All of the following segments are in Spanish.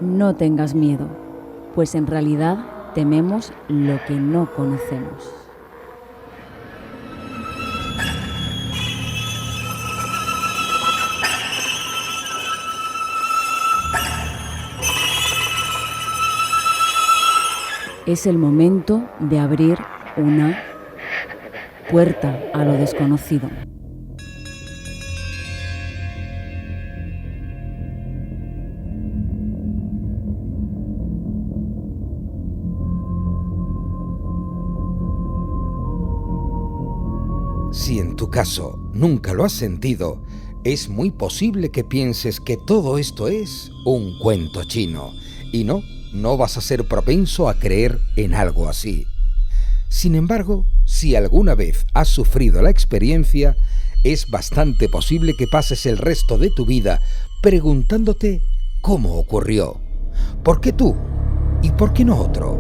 no tengas miedo, pues en realidad tememos lo que no conocemos. Es el momento de abrir una puerta a lo desconocido. Si en tu caso nunca lo has sentido, es muy posible que pienses que todo esto es un cuento chino. Y no vas a ser propenso a creer en algo así. Sin embargo, si alguna vez has sufrido la experiencia, es bastante posible que pases el resto de tu vida preguntándote cómo ocurrió. ¿Por qué tú? ¿Y por qué no otro?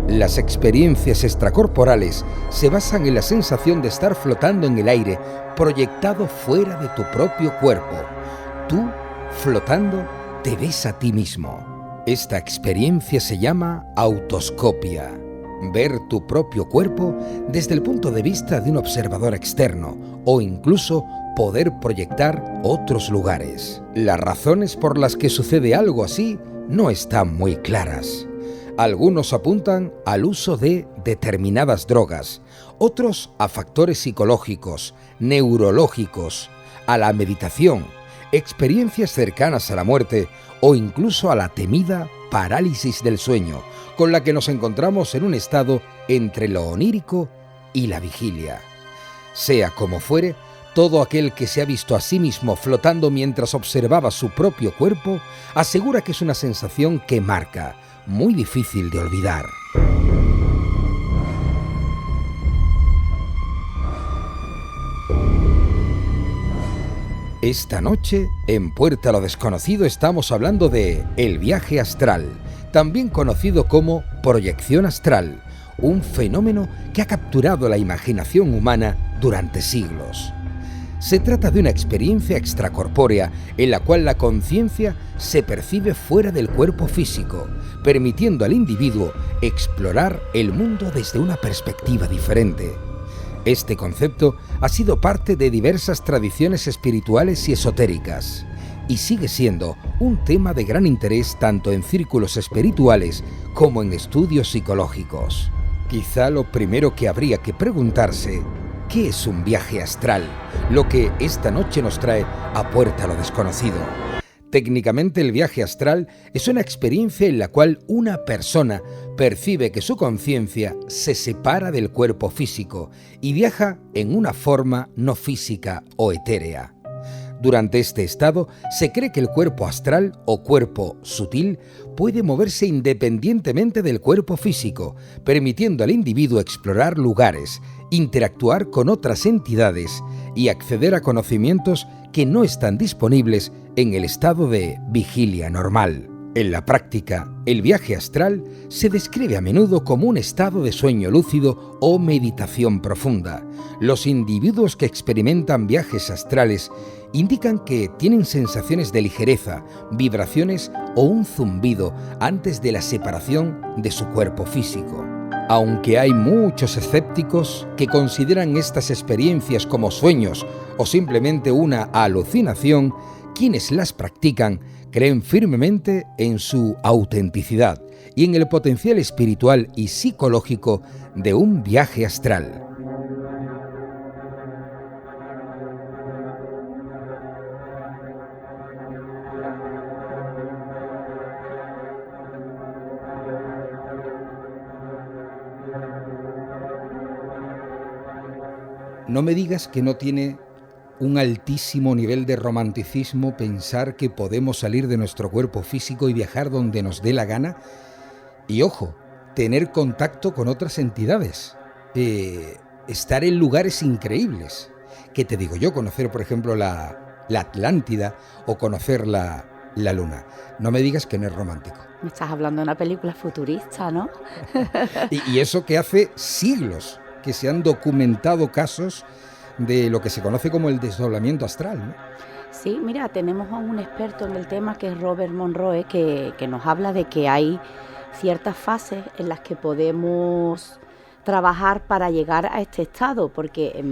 Las experiencias extracorporales se basan en la sensación de estar flotando en el aire, proyectado fuera de tu propio cuerpo. Tú, flotando, te ves a ti mismo. Esta experiencia se llama autoscopia, ver tu propio cuerpo desde el punto de vista de un observador externo o incluso poder proyectar otros lugares. Las razones por las que sucede algo así no están muy claras. Algunos apuntan al uso de determinadas drogas, otros a factores psicológicos, neurológicos, a la meditación, experiencias cercanas a la muerte o incluso a la temida parálisis del sueño, con la que nos encontramos en un estado entre lo onírico y la vigilia. Sea como fuere, todo aquel que se ha visto a sí mismo flotando mientras observaba su propio cuerpo asegura que es una sensación que marca, muy difícil de olvidar. Esta noche, en Puerta a lo Desconocido, estamos hablando de el viaje astral, también conocido como proyección astral, un fenómeno que ha capturado la imaginación humana durante siglos. Se trata de una experiencia extracorpórea en la cual la conciencia se percibe fuera del cuerpo físico, permitiendo al individuo explorar el mundo desde una perspectiva diferente. Este concepto ha sido parte de diversas tradiciones espirituales y esotéricas, y sigue siendo un tema de gran interés tanto en círculos espirituales como en estudios psicológicos. Quizá lo primero que habría que preguntarse: ¿qué es un viaje astral? Lo que esta noche nos trae a Puerta a lo Desconocido. Técnicamente, el viaje astral es una experiencia en la cual una persona percibe que su conciencia se separa del cuerpo físico y viaja en una forma no física o etérea. Durante este estado, se cree que el cuerpo astral o cuerpo sutil puede moverse independientemente del cuerpo físico, permitiendo al individuo explorar lugares, interactuar con otras entidades y acceder a conocimientos que no están disponibles en el estado de vigilia normal. En la práctica, el viaje astral se describe a menudo como un estado de sueño lúcido o meditación profunda. Los individuos que experimentan viajes astrales indican que tienen sensaciones de ligereza, vibraciones o un zumbido antes de la separación de su cuerpo físico. Aunque hay muchos escépticos que consideran estas experiencias como sueños o simplemente una alucinación, quienes las practican creen firmemente en su autenticidad y en el potencial espiritual y psicológico de un viaje astral. No me digas que no tiene un altísimo nivel de romanticismo pensar que podemos salir de nuestro cuerpo físico y viajar donde nos dé la gana. Y ojo, tener contacto con otras entidades, estar en lugares increíbles. ¿Qué te digo yo? Conocer, por ejemplo, la Atlántida o conocer la Luna. No me digas que no es romántico. Me estás hablando de una película futurista, ¿no? Y eso que hace siglos que se han documentado casos de lo que se conoce como el desdoblamiento astral, ¿no? Sí, mira, tenemos a un experto en el tema que es Robert Monroe, que nos habla de que hay ciertas fases en las que podemos trabajar para llegar a este estado, porque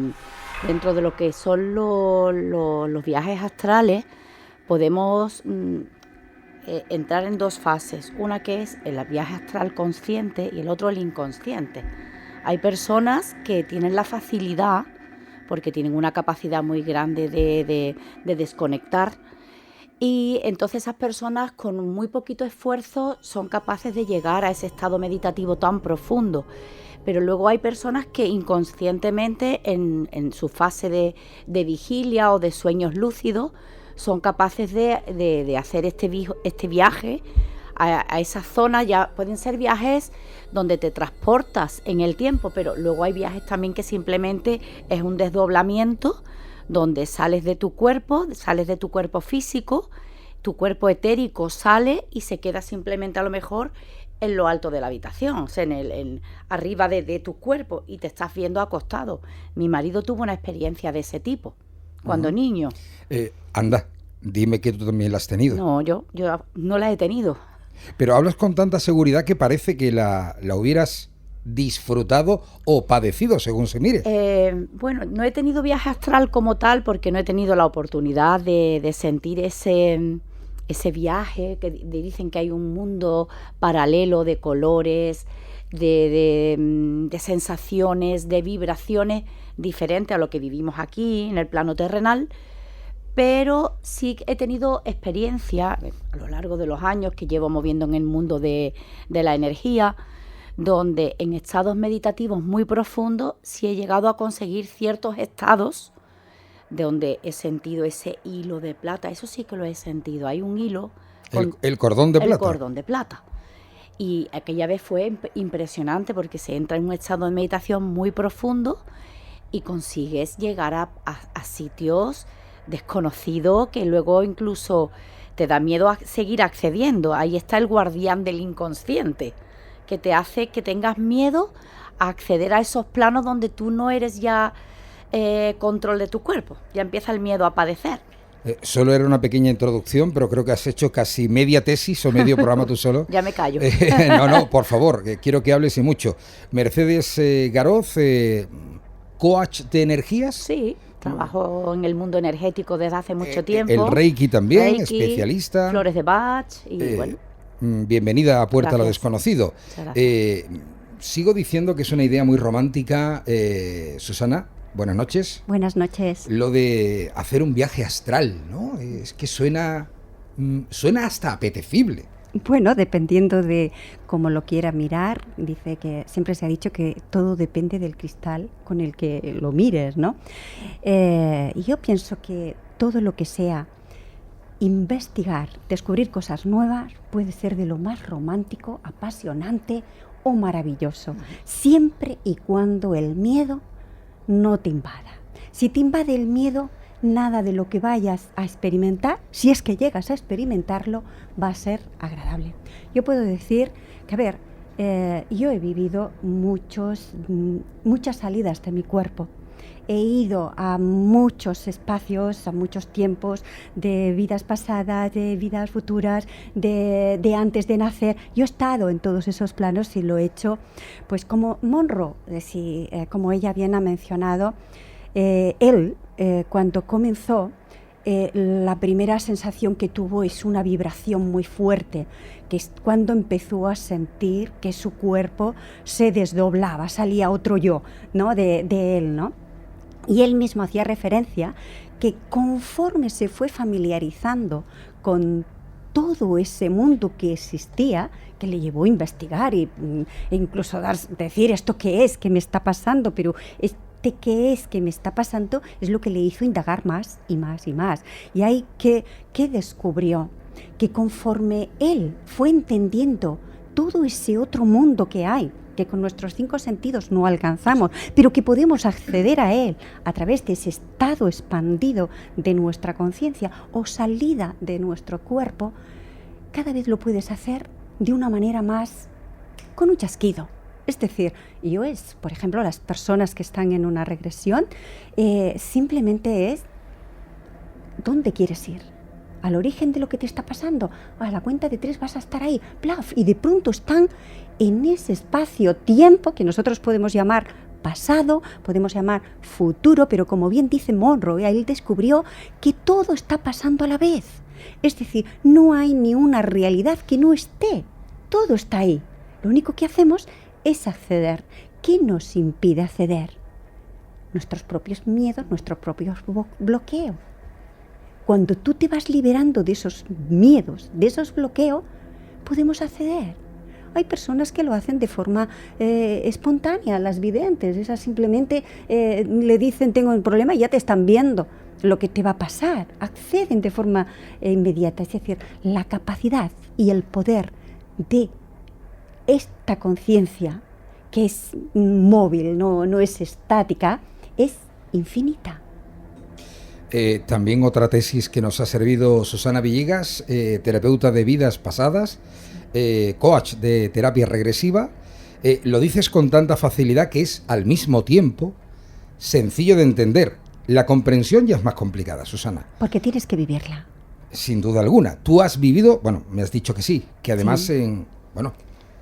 dentro de lo que son los viajes astrales podemos entrar en dos fases, una que es el viaje astral consciente y el otro el inconsciente. Hay personas que tienen la facilidad, porque tienen una capacidad muy grande de desconectar, y entonces esas personas con muy poquito esfuerzo son capaces de llegar a ese estado meditativo tan profundo. Pero luego hay personas que inconscientemente en su fase de vigilia o de sueños lúcidos son capaces de hacer este viaje a esa zona. Ya pueden ser viajes donde te transportas en el tiempo, pero luego hay viajes también que simplemente es un desdoblamiento, donde sales de tu cuerpo físico, tu cuerpo etérico sale y se queda simplemente a lo mejor en lo alto de la habitación, o sea, arriba de tu cuerpo, y te estás viendo acostado. Mi marido tuvo una experiencia de ese tipo cuando niño. Anda, dime que tú también la has tenido. No, yo no la he tenido. Pero hablas con tanta seguridad que parece que la hubieras disfrutado o padecido, según se mire. Bueno, no he tenido viaje astral como tal, porque no he tenido la oportunidad de sentir ese viaje, que dicen que hay un mundo paralelo de colores, de sensaciones, de vibraciones diferentes a lo que vivimos aquí en el plano terrenal. Pero sí he tenido experiencia a lo largo de los años que llevo moviendo en el mundo de la energía, donde en estados meditativos muy profundos sí he llegado a conseguir ciertos estados de donde he sentido ese hilo de plata. Eso sí que lo he sentido. Hay un hilo... El cordón de plata. El cordón de plata. Y aquella vez fue impresionante, porque se entra en un estado de meditación muy profundo y consigues llegar a sitios desconocidos que luego incluso te da miedo a seguir accediendo. Ahí está el guardián del inconsciente, que te hace que tengas miedo a acceder a esos planos donde tú no eres ya control de tu cuerpo. Ya empieza el miedo a padecer. Solo era una pequeña introducción, pero creo que has hecho casi media tesis o medio programa tú solo. Ya me callo. No, por favor, quiero que hables y mucho. Mercedes Garoz, coach de energías. Sí, trabajo en el mundo energético desde hace mucho tiempo. El Reiki también, especialista. Flores de Bach y bueno. Bienvenida a Puerta a lo Desconocido. Gracias. Sigo diciendo que es una idea muy romántica, Susana. Buenas noches. Buenas noches. Lo de hacer un viaje astral, ¿no? Es que suena hasta apetecible. Bueno, dependiendo de cómo lo quiera mirar, dice que siempre se ha dicho que todo depende del cristal con el que lo mires, ¿no? Y yo pienso que todo lo que sea investigar, descubrir cosas nuevas, puede ser de lo más romántico, apasionante o maravilloso, siempre y cuando el miedo no te invada. Si te invade el miedo, nada de lo que vayas a experimentar, si es que llegas a experimentarlo, va a ser agradable. Yo puedo decir que, a ver, yo he vivido muchas salidas de mi cuerpo. He ido a muchos espacios, a muchos tiempos de vidas pasadas, de vidas futuras, de antes de nacer. Yo he estado en todos esos planos y lo he hecho, pues como Monroe, como ella bien ha mencionado, él cuando comenzó, la primera sensación que tuvo es una vibración muy fuerte, que es cuando empezó a sentir que su cuerpo se desdoblaba, salía otro yo, ¿no? de él, ¿no? Y él mismo hacía referencia que conforme se fue familiarizando con todo ese mundo que existía, que le llevó a investigar e incluso decir esto qué es, qué me está pasando, pero qué es que me está pasando es lo que le hizo indagar más y más y más. Y ahí que descubrió que conforme él fue entendiendo todo ese otro mundo que hay, que con nuestros 5 sentidos no alcanzamos, pero que podemos acceder a él a través de ese estado expandido de nuestra conciencia o salida de nuestro cuerpo, cada vez lo puedes hacer de una manera más, con un chasquido, Es decir, por ejemplo, las personas que están en una regresión, simplemente es, ¿dónde quieres ir? Al origen de lo que te está pasando. A la cuenta de 3 vas a estar ahí, plaf, y de pronto están en ese espacio-tiempo que nosotros podemos llamar pasado, podemos llamar futuro, pero como bien dice Monroe, él descubrió que todo está pasando a la vez. Es decir, no hay ni una realidad que no esté, todo está ahí. Lo único que hacemos es acceder. ¿Qué nos impide acceder? Nuestros propios miedos, nuestro propio bloqueo. Cuando tú te vas liberando de esos miedos, de esos bloqueos, podemos acceder. Hay personas que lo hacen de forma espontánea, las videntes. Esas simplemente le dicen tengo un problema y ya te están viendo lo que te va a pasar. Acceden de forma inmediata. Es decir, la capacidad y el poder de esta conciencia, que es móvil, no es estática, es infinita. También otra tesis que nos ha servido Susana Villegas, terapeuta de vidas pasadas, coach de terapia regresiva, lo dices con tanta facilidad que es al mismo tiempo sencillo de entender. La comprensión ya es más complicada, Susana. Porque tienes que vivirla. Sin duda alguna. Tú has vivido, bueno, me has dicho que sí, que además sí.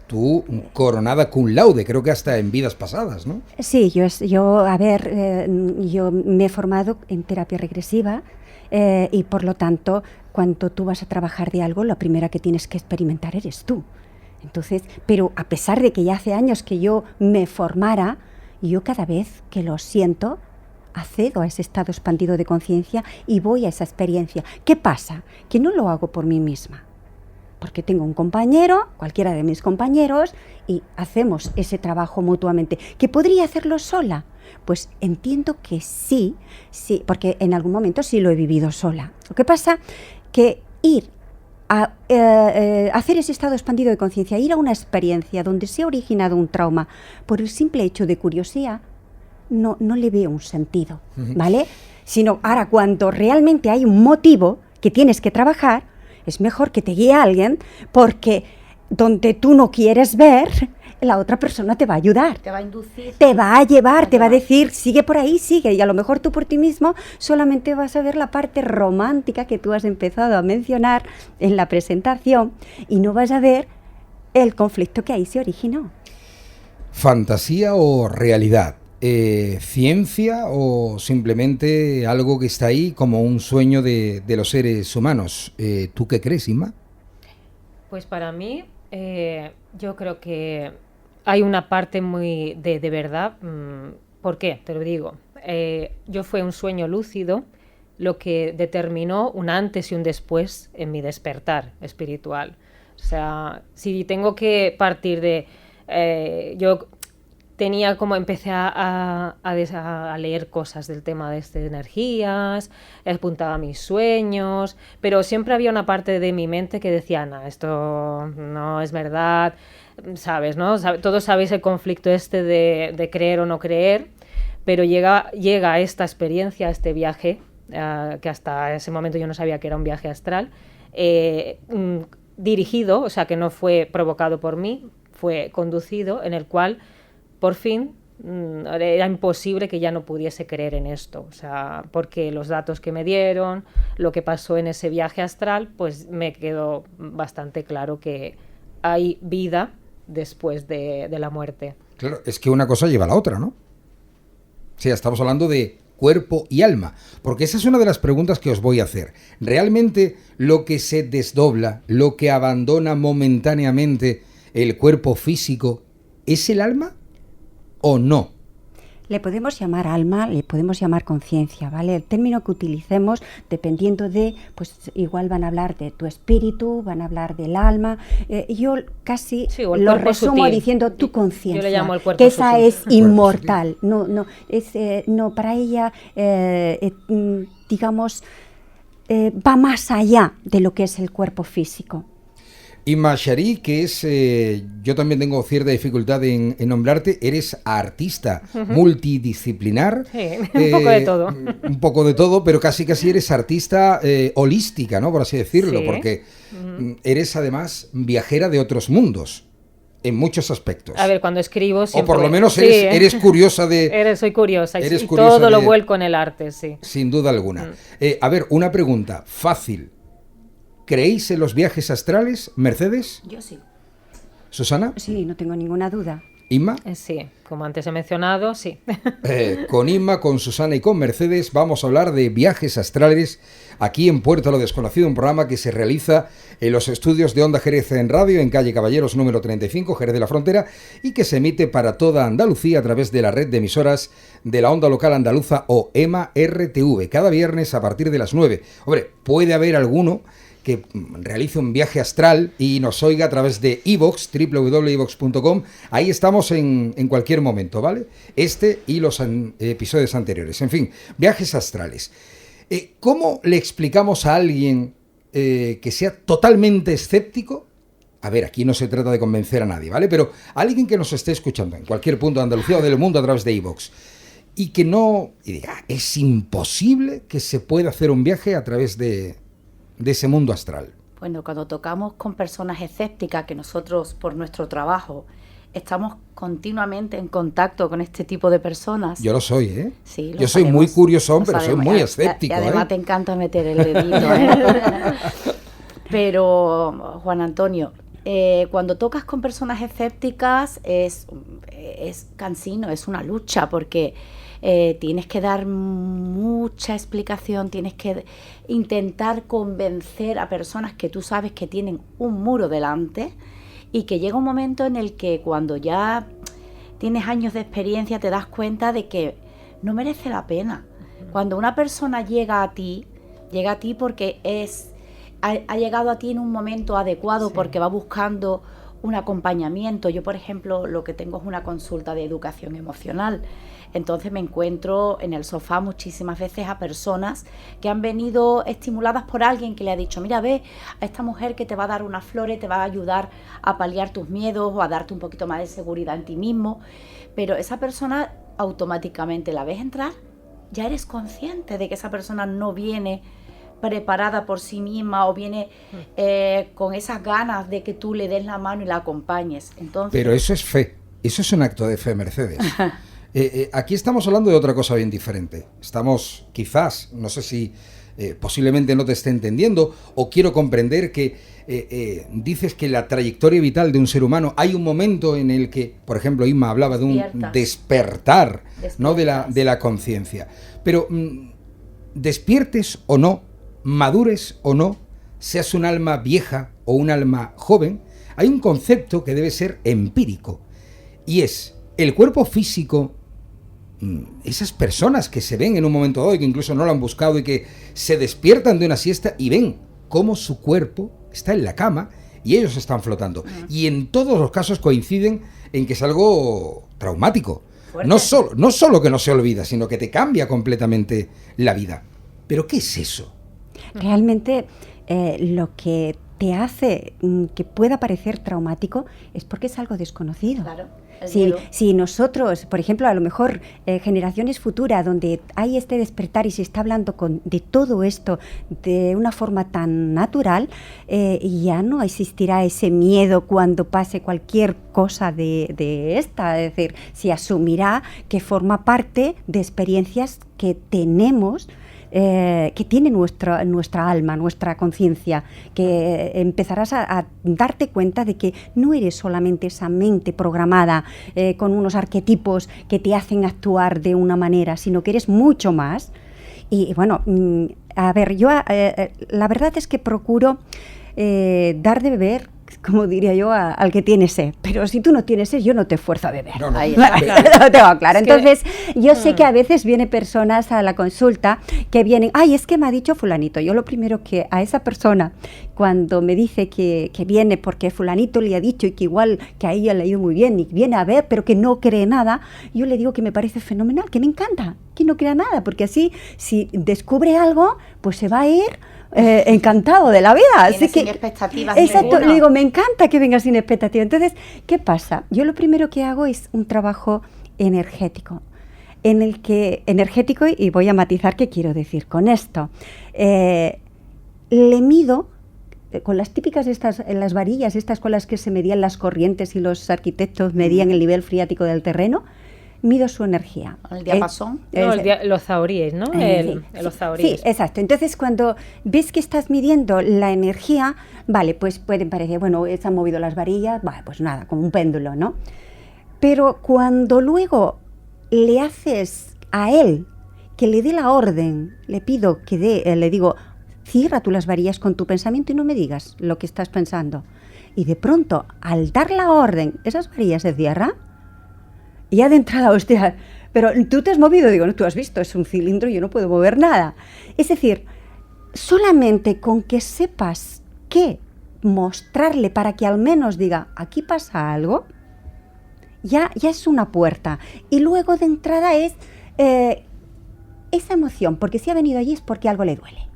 Tú coronada cum laude, creo que hasta en vidas pasadas, ¿no? Sí, yo me he formado en terapia regresiva y por lo tanto, cuando tú vas a trabajar de algo, la primera que tienes que experimentar eres tú. Entonces, pero a pesar de que ya hace años que yo me formara, yo cada vez que lo siento, accedo a ese estado expandido de conciencia y voy a esa experiencia. ¿Qué pasa? Que no lo hago por mí misma. Porque tengo un compañero, cualquiera de mis compañeros, y hacemos ese trabajo mutuamente. ¿Que podría hacerlo sola? Pues entiendo que sí, porque en algún momento sí lo he vivido sola. Lo que pasa que ir a hacer ese estado expandido de conciencia, ir a una experiencia donde se ha originado un trauma por el simple hecho de curiosidad, no le veo un sentido, ¿vale? Sino ahora cuando realmente hay un motivo que tienes que trabajar, es mejor que te guíe a alguien, porque donde tú no quieres ver, la otra persona te va a ayudar. Te va a inducir. Te va a llevar, te va a decir, sigue por ahí, sigue. Y a lo mejor tú por ti mismo solamente vas a ver la parte romántica que tú has empezado a mencionar en la presentación y no vas a ver el conflicto que ahí se originó. ¿Fantasía o realidad? ¿Ciencia o simplemente algo que está ahí como un sueño de los seres humanos? ¿Tú qué crees, Inma? Pues para mí, yo creo que hay una parte muy de verdad. ¿Por qué? Te lo digo. Yo fue un sueño lúcido lo que determinó un antes y un después en mi despertar espiritual. O sea, si tengo que partir de... yo tenía como empecé a leer cosas del tema de energías, apuntaba mis sueños, pero siempre había una parte de mi mente que decía, no, esto no es verdad, ¿sabes? ¿No? Todos sabéis el conflicto de creer o no creer, pero llega a esta experiencia, a este viaje, que hasta ese momento yo no sabía que era un viaje astral, dirigido, o sea, que no fue provocado por mí, fue conducido, en el cual por fin era imposible que ya no pudiese creer en esto, o sea, porque los datos que me dieron, lo que pasó en ese viaje astral, pues me quedó bastante claro que hay vida después de la muerte. Claro, es que una cosa lleva a la otra, ¿no? Sí, estamos hablando de cuerpo y alma, porque esa es una de las preguntas que os voy a hacer. ¿Realmente lo que se desdobla, lo que abandona momentáneamente el cuerpo físico, es el alma? ¿O no? Le podemos llamar alma, le podemos llamar conciencia, ¿vale? El término que utilicemos, dependiendo de, pues igual van a hablar de tu espíritu, van a hablar del alma. Yo casi lo resumo sutil, diciendo tu conciencia. Yo le llamo el cuerpo que esa sutil. Es inmortal. No, para ella, digamos, va más allá de lo que es el cuerpo físico. Inma Shari, que es, yo también tengo cierta dificultad en nombrarte, eres artista multidisciplinar. Sí, un poco de todo. Un poco de todo, pero casi eres artista holística, ¿no? Por así decirlo, sí. Porque eres además viajera de otros mundos. en muchos aspectos. A ver, cuando escribo siempre... O por lo menos sí, eres curiosa de... Soy curiosa, eres y curiosa todo lo vuelco en el arte, sí. Sin duda alguna. A ver, una pregunta fácil. ¿Creéis en los viajes astrales, Mercedes? Yo sí. ¿Susana? Sí, no tengo ninguna duda. ¿Inma? Sí, como antes he mencionado, sí. Con Inma, con Susana y con Mercedes vamos a hablar de viajes astrales aquí en Puerta a lo Desconocido, un programa que se realiza en los estudios de Onda Jerez en Radio, en calle Caballeros número 35, Jerez de la Frontera, y que se emite para toda Andalucía a través de la red de emisoras de la onda local andaluza o EMA-RTV, cada viernes a partir de las 9. Hombre, puede haber alguno que realice un viaje astral y nos oiga a través de iVoox, www.ivox.com. Ahí estamos en cualquier momento, ¿vale? Este y los episodios anteriores. En fin, viajes astrales. ¿Cómo le explicamos a alguien que sea totalmente escéptico? A ver, aquí no se trata de convencer a nadie, ¿vale? Pero a alguien que nos esté escuchando en cualquier punto de Andalucía o del mundo a través de iVoox y que no... y diga, es imposible que se pueda hacer un viaje a través de ese mundo astral. Bueno, cuando tocamos con personas escépticas, que nosotros por nuestro trabajo estamos continuamente en contacto con este tipo de personas. Yo lo soy, ¿eh? Sí, yo soy muy curioso, pero soy muy escéptico. Y además te encanta meter el dedito, ¿eh? Pero, Juan Antonio, cuando tocas con personas escépticas es cansino, es una lucha, porque tienes que dar mucha explicación, tienes que intentar convencer a personas que tú sabes que tienen un muro delante, y que llega un momento en el que cuando ya tienes años de experiencia te das cuenta de que no merece la pena. Cuando una persona llega a ti porque ha llegado a ti en un momento adecuado, sí, porque va buscando un acompañamiento. Yo, por ejemplo, lo que tengo es una consulta de educación emocional. Entonces me encuentro en el sofá muchísimas veces a personas que han venido estimuladas por alguien que le ha dicho, mira, ve a esta mujer que te va a dar unas flores, te va a ayudar a paliar tus miedos o a darte un poquito más de seguridad en ti mismo. Pero esa persona automáticamente la ves entrar, ya eres consciente de que esa persona no viene preparada por sí misma o viene con esas ganas de que tú le des la mano y la acompañes. Entonces, pero eso es fe, eso es un acto de fe, Mercedes. Aquí estamos hablando de otra cosa bien diferente. Estamos, quizás, no sé si posiblemente no te esté entendiendo, o quiero comprender que dices que la trayectoria vital de un ser humano, hay un momento en el que, por ejemplo, Inma hablaba de un despertar, ¿no? de la conciencia. Pero despiertes o no, madures o no, seas un alma vieja o un alma joven, hay un concepto que debe ser empírico, y es el cuerpo físico. Esas personas que se ven en un momento dado y que incluso no lo han buscado y que se despiertan de una siesta y ven cómo su cuerpo está en la cama y ellos están flotando. Y en todos los casos coinciden en que es algo traumático. No solo que no se olvida, sino que te cambia completamente la vida. ¿Pero qué es eso? Realmente lo que te hace que pueda parecer traumático es porque es algo desconocido. Claro. Si nosotros, por ejemplo, a lo mejor generaciones futuras donde hay este despertar y se está hablando de todo esto de una forma tan natural, ya no existirá ese miedo cuando pase cualquier cosa de esta. Es decir, se asumirá que forma parte de experiencias que tenemos, que tiene nuestra alma, nuestra conciencia, que empezarás a darte cuenta de que no eres solamente esa mente programada con unos arquetipos que te hacen actuar de una manera, sino que eres mucho más. Y bueno, a ver, yo la verdad es que procuro dar de beber, como diría yo, al que tiene sed. Pero si tú no tienes sed, yo no te esfuerzo a beber. No. Ahí está. Lo tengo claro. Entonces, yo sé que a veces vienen personas a la consulta que vienen, ay, es que me ha dicho fulanito. Yo lo primero que a esa persona, cuando me dice que viene porque fulanito le ha dicho y que igual que a ella le ha ido muy bien y viene a ver, pero que no cree nada, yo le digo que me parece fenomenal, que me encanta, que no crea nada, porque así, si descubre algo, pues se va a ir encantado de la vida. Así que, sin expectativas. Exacto, le digo, me encanta que venga sin expectativas. Entonces, ¿qué pasa? Yo lo primero que hago es un trabajo energético, y voy a matizar qué quiero decir con esto. Le mido con las típicas las varillas, estas con las que se medían las corrientes y los arquitectos medían el nivel freático del terreno, mido su energía. ¿El diapasón? Los zauríes, ¿no? Los zauríes. Sí, exacto. Entonces, cuando ves que estás midiendo la energía, vale, pues pueden parecer, bueno, se han movido las varillas, vale, pues nada, como un péndulo, ¿no? Pero cuando luego le haces a él que le dé la orden, le pido que le digo, cierra tú las varillas con tu pensamiento y no me digas lo que estás pensando. Y de pronto, al dar la orden, esas varillas se cierran. Y ya de entrada, hostia, pero tú te has movido, digo, no, tú has visto, es un cilindro y yo no puedo mover nada. Es decir, solamente con que sepas qué mostrarle para que al menos diga, aquí pasa algo, ya es una puerta. Y luego de entrada es esa emoción, porque si ha venido allí es porque algo le duele.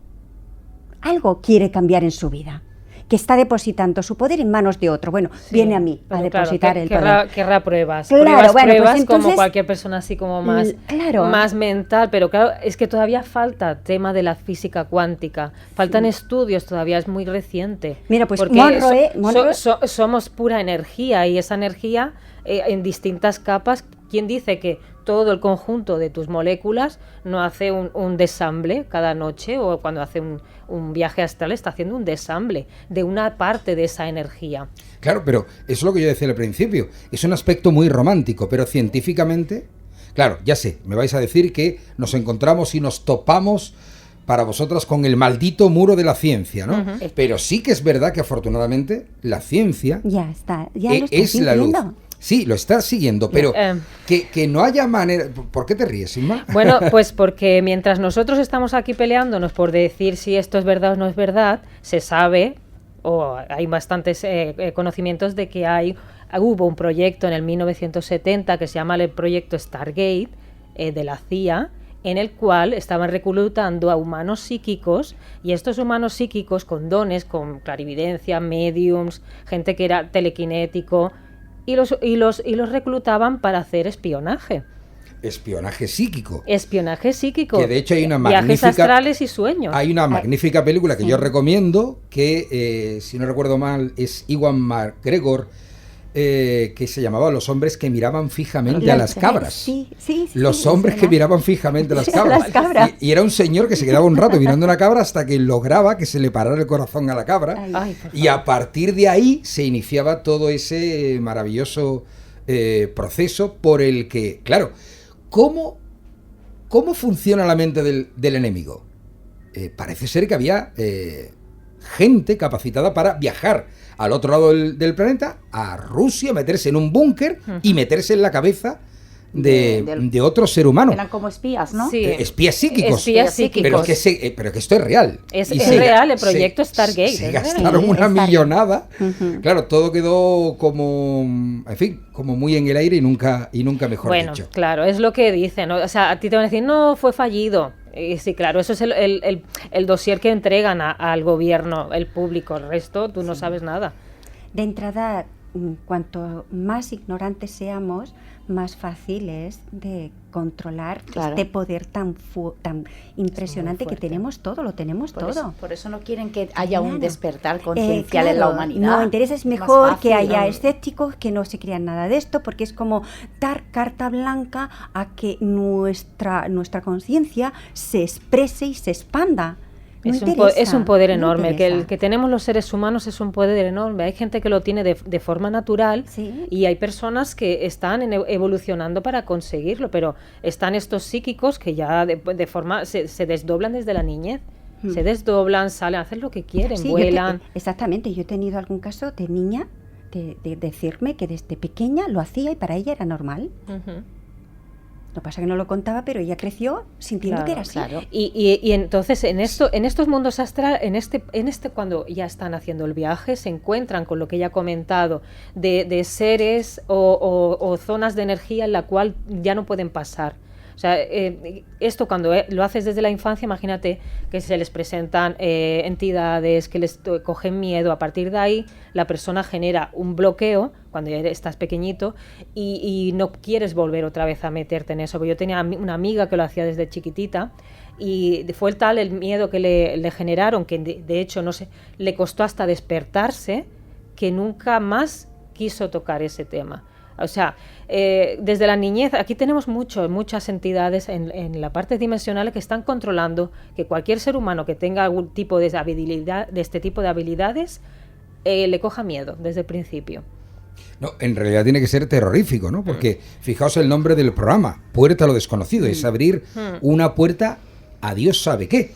Algo quiere cambiar en su vida, que está depositando su poder en manos de otro. Bueno, sí, viene a mí a depositar el poder. Querrá pruebas. Claro, pruebas pues entonces, como cualquier persona así como más mental, pero claro, es que todavía falta tema de la física cuántica. Faltan estudios todavía, es muy reciente. Mira, pues Monroe somos pura energía y esa energía en distintas capas. ¿Quién dice que todo el conjunto de tus moléculas no hace un desamble cada noche o cuando hace un viaje astral está haciendo un desamble de una parte de esa energía? Claro, pero eso es lo que yo decía al principio. Es un aspecto muy romántico, pero científicamente, claro, ya sé, me vais a decir que nos encontramos y nos topamos para vosotras con el maldito muro de la ciencia, ¿no? Uh-huh. Pero sí que es verdad que afortunadamente la ciencia ya lo es la luz. Sí, lo estás siguiendo, pero que no haya manera... ¿Por qué te ríes, Inma? Bueno, pues porque mientras nosotros estamos aquí peleándonos por decir si esto es verdad o no es verdad, se sabe, o hay bastantes conocimientos de que hubo un proyecto en el 1970 que se llama el proyecto Stargate de la CIA, en el cual estaban reclutando a humanos psíquicos, y estos humanos psíquicos con dones, con clarividencia, mediums, gente que era telequinético... Y los reclutaban para hacer espionaje. Espionaje psíquico. Espionaje psíquico. Que de hecho hay una viajes astrales y sueños. Hay una magnífica película que yo recomiendo, que si no recuerdo mal es Ewan McGregor, que se llamaba Los hombres que miraban fijamente a las cabras. Sí, Los hombres que miraban fijamente a las cabras. Y era un señor que se quedaba un rato mirando a una cabra hasta que lograba que se le parara el corazón a la cabra. Y a partir de ahí se iniciaba todo ese maravilloso proceso por el que, claro, ¿cómo funciona la mente del enemigo? Parece ser que había gente capacitada para viajar al otro lado del planeta, a Rusia, meterse en un búnker y meterse en la cabeza de otro ser humano. Eran como espías, ¿no? Sí. Espías psíquicos. Espías psíquicos. Pero que esto es real. Es real, el proyecto Stargate. Se gastaron una millonada. Claro, todo quedó como, en fin, como muy en el aire y nunca mejor dicho. Bueno, claro, es lo que dicen, ¿no? O sea, a ti te van a decir, no, fue fallido. Sí, claro, eso es el dossier que entregan al gobierno, el público. El resto, tú no sabes nada. De entrada, cuanto más ignorantes seamos, más fácil es de controlar este poder tan impresionante que tenemos todo, lo tenemos todo. Por eso no quieren que haya un despertar conciencial en la humanidad. No, interesa, es mejor fácil, que haya escépticos que no se crean nada de esto, porque es como dar carta blanca a que nuestra conciencia se exprese y se expanda. Es un poder enorme. El que tenemos los seres humanos es un poder enorme. Hay gente que lo tiene de forma natural, ¿sí? Y hay personas que están evolucionando para conseguirlo, pero están estos psíquicos que ya de forma se desdoblan desde la niñez. Se desdoblan, salen, hacen lo que quieren, sí, vuelan. Exactamente, yo he tenido algún caso de niña de decirme que desde pequeña lo hacía y para ella era normal. Lo que pasa es que no lo contaba, pero ella creció sintiendo que era así. Claro. Y entonces en estos mundos astrales, en este cuando ya están haciendo el viaje, se encuentran con lo que ella ha comentado de seres o zonas de energía en la cual ya no pueden pasar. O sea, esto cuando lo haces desde la infancia, imagínate que se les presentan entidades que les cogen miedo. A partir de ahí, la persona genera un bloqueo cuando ya estás pequeñito y no quieres volver otra vez a meterte en eso. Porque yo tenía una amiga que lo hacía desde chiquitita y fue tal el miedo que le generaron, que de hecho no sé, le costó hasta despertarse, que nunca más quiso tocar ese tema. O sea, desde la niñez, aquí tenemos muchas entidades en la parte dimensional que están controlando que cualquier ser humano que tenga algún tipo de habilidad, de este tipo de habilidades, le coja miedo desde el principio. No, en realidad tiene que ser terrorífico, ¿no? Porque fijaos el nombre del programa, Puerta a lo desconocido, es abrir una puerta a Dios sabe qué.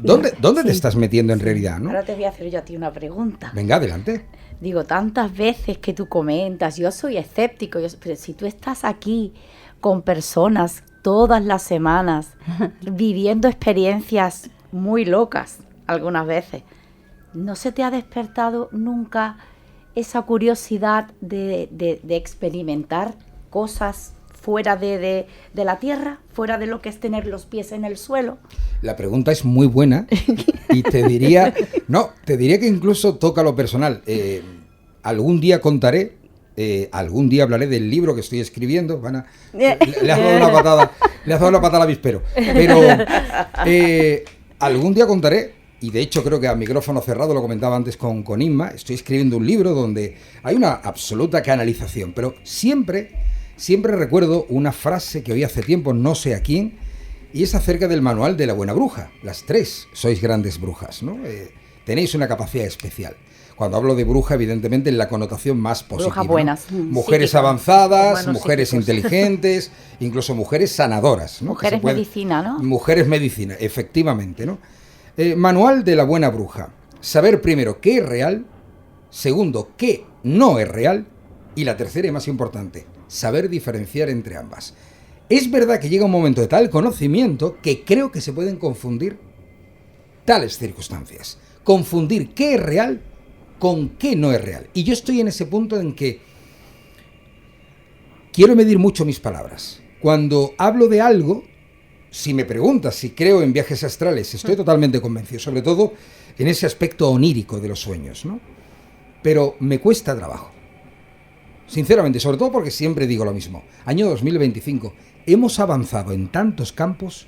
¿Dónde te estás metiendo en realidad, no? Ahora te voy a hacer yo a ti una pregunta. Venga, adelante. Digo, tantas veces que tú comentas, yo soy escéptico, pero si tú estás aquí con personas todas las semanas, viviendo experiencias muy locas algunas veces, ¿no se te ha despertado nunca esa curiosidad de experimentar cosas fuera de la tierra, fuera de lo que es tener los pies en el suelo? La pregunta es muy buena y te diría que incluso toca lo personal. Algún día contaré, algún día hablaré del libro que estoy escribiendo. Le has dado una patada al avispero. Pero algún día contaré, y de hecho creo que a micrófono cerrado, lo comentaba antes con Inma, estoy escribiendo un libro donde hay una absoluta canalización, pero siempre recuerdo una frase que oí hace tiempo, no sé a quién, y es acerca del manual de la buena bruja. Las tres sois grandes brujas, ¿no? Tenéis una capacidad especial. Cuando hablo de bruja, evidentemente en la connotación más positiva. Brujas buenas. ¿No? Mujeres avanzadas, mujeres inteligentes, incluso mujeres sanadoras, ¿no? Mujeres medicina, ¿no? Mujeres medicina, efectivamente, ¿no? Manual de la buena bruja. Saber primero qué es real, segundo, qué no es real, y la tercera y más importante, saber diferenciar entre ambas. Es verdad que llega un momento de tal conocimiento que creo que se pueden confundir tales circunstancias. Confundir qué es real con qué no es real. Y yo estoy en ese punto en que quiero medir mucho mis palabras. Cuando hablo de algo, si me preguntas si creo en viajes astrales, estoy totalmente convencido, sobre todo en ese aspecto onírico de los sueños, ¿no? Pero me cuesta trabajo. Sinceramente, sobre todo porque siempre digo lo mismo. Año 2025, hemos avanzado en tantos campos,